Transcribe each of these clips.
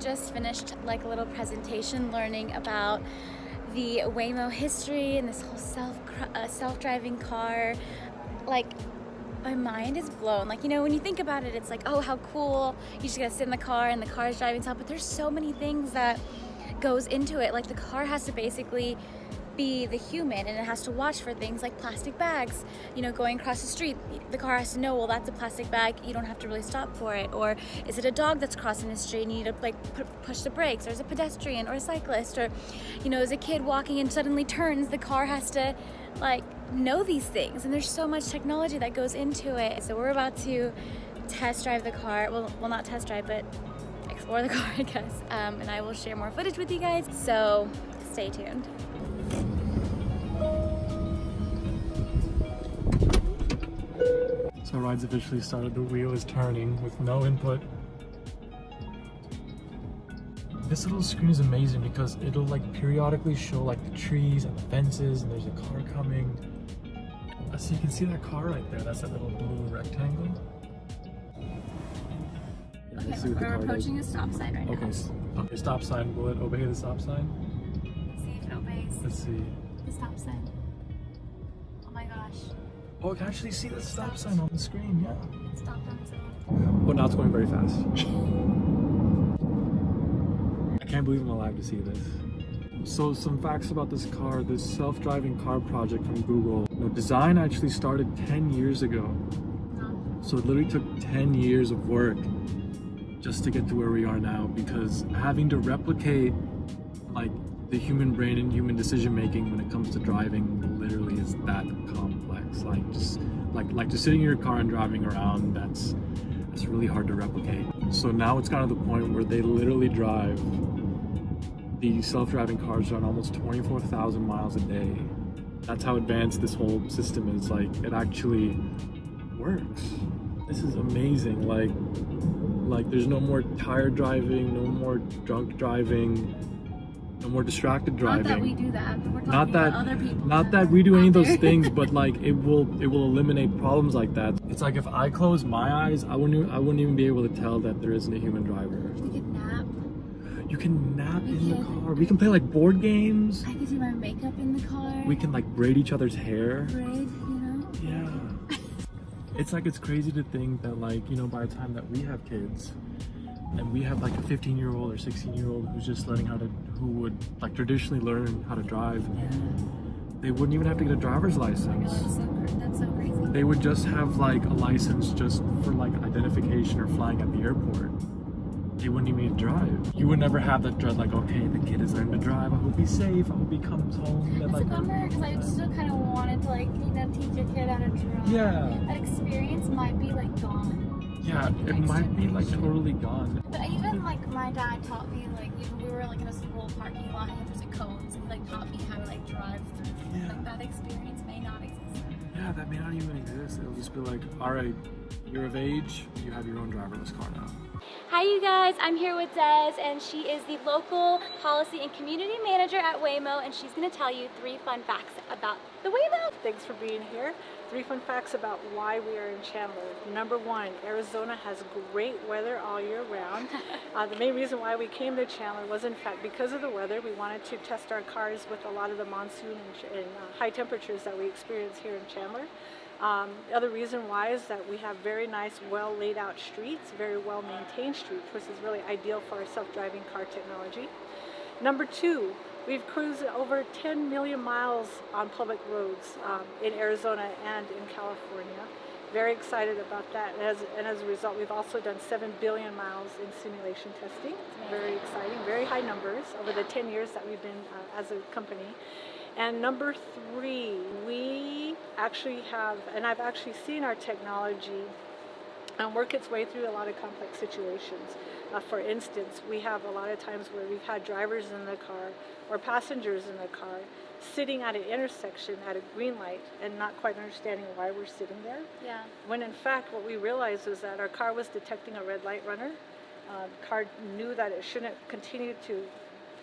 just finished like a little presentation learning about the Waymo history and this whole self-driving car. Like, my mind is blown. Like, you know, when you think about it, it's like, oh, how cool. You just gotta sit in the car and the car is driving itself. But there's so many things that goes into it. Like, the car has to basically be the human, and it has to watch for things like plastic bags, you know, going across the street. The car has to know, well, that's a plastic bag, you don't have to really stop for it. Or is it a dog that's crossing the street and you need to like push the brakes? Or is it a pedestrian or a cyclist? Or, you know, is a kid walking and suddenly turns? The car has to like know these things, and there's so much technology that goes into it. So we're about to test drive the car. Well, not test drive, but explore the car, I guess. And I will share more footage with you guys, so stay tuned. So ride's officially started. The wheel is turning with no input. This little screen is amazing because it'll like periodically show like the trees and the fences, and there's a car coming. So you can see that car right there. That's that little blue rectangle. Yeah, Okay, we're approaching a stop sign right now. Okay, stop sign. Will it obey the stop sign? Let's see if it obeys. Let's see. The stop sign. Oh my gosh. Oh, I can actually see the stop sign on the screen, yeah. It stopped on its own. But now it's going very fast. I can't believe I'm alive to see this. So some facts about this car, this self-driving car project from Google. You know, design actually started 10 years ago. So it literally took 10 years of work just to get to where we are now, because having to replicate like the human brain and human decision making when it comes to driving literally is that complex. Like just sitting in your car and driving around, that's really hard to replicate. So now it's gotten to the point where they literally drive these self-driving cars around almost 24,000 miles a day. That's how advanced this whole system is. Like, it actually works. This is amazing. Like there's no more tired driving, no more drunk driving, no more distracted driving. Not that we do that, but we're talking about other people. Not that we do any of those things, but like it will eliminate problems like that. It's like if I close my eyes, I wouldn't even be able to tell that there isn't a human driver. You could nap. You can nap in the car. We can play like board games. I could do my makeup in the car. We can like braid each other's hair. Braid, you know? Yeah. It's crazy to think that, like, you know, by the time that we have kids and we have like a 15-year-old or 16-year-old who's just who would like traditionally learn how to drive, they wouldn't even have to get a driver's license. That's so crazy. They would just have like a license just for like identification or flying at the airport. They wouldn't even need to drive. You would never have that dread, like, okay, the kid is learning to drive. I hope he's safe. I hope he comes home. That's like, a bummer, because I still kind of wanted to, like, you know, teach a kid how to drive. Yeah. That experience might be, like, gone. Yeah, it might be, like, totally gone. But even, like, my dad taught me, like, you know, we were, like, in a school parking lot, and there's, like, cones, and he, like, taught me how to, like, drive through. Yeah. Like, that experience may not exist. Yeah, that may not even exist. It'll just be like, all right, you're of age, you have your own driverless car now. Hi you guys, I'm here with Des, and she is the local policy and community manager at Waymo, and she's going to tell you 3 fun facts about the Waymo. Thanks for being here. 3 fun facts about why we are in Chandler. Number 1, Arizona has great weather all year round. The main reason why we came to Chandler was in fact because of the weather. We wanted to test our cars with a lot of the monsoon and high temperatures that we experience here in Chandler. The other reason why is that we have very nice, well laid out streets, very well maintained streets, which is really ideal for our self-driving car technology. Number 2, we've cruised over 10 million miles on public roads in Arizona and in California. Very excited about that. And as a result, we've also done 7 billion miles in simulation testing. Very exciting, very high numbers over the 10 years that we've been as a company. And number 3, we actually have, and I've actually seen our technology work its way through a lot of complex situations. For instance, we have a lot of times where we've had drivers in the car or passengers in the car sitting at an intersection at a green light and not quite understanding why we're sitting there. Yeah. When in fact what we realized was that our car was detecting a red light runner. The car knew that it shouldn't continue to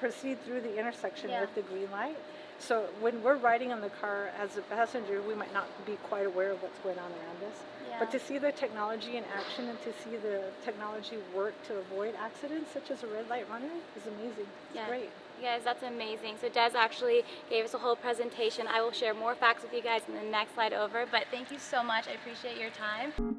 proceed through the intersection with the green light. So when we're riding in the car as a passenger, we might not be quite aware of what's going on around us. Yeah. But to see the technology in action and to see the technology work to avoid accidents such as a red light runner is amazing. It's great. You guys, that's amazing. So Des actually gave us a whole presentation. I will share more facts with you guys in the next slide over, but thank you so much. I appreciate your time.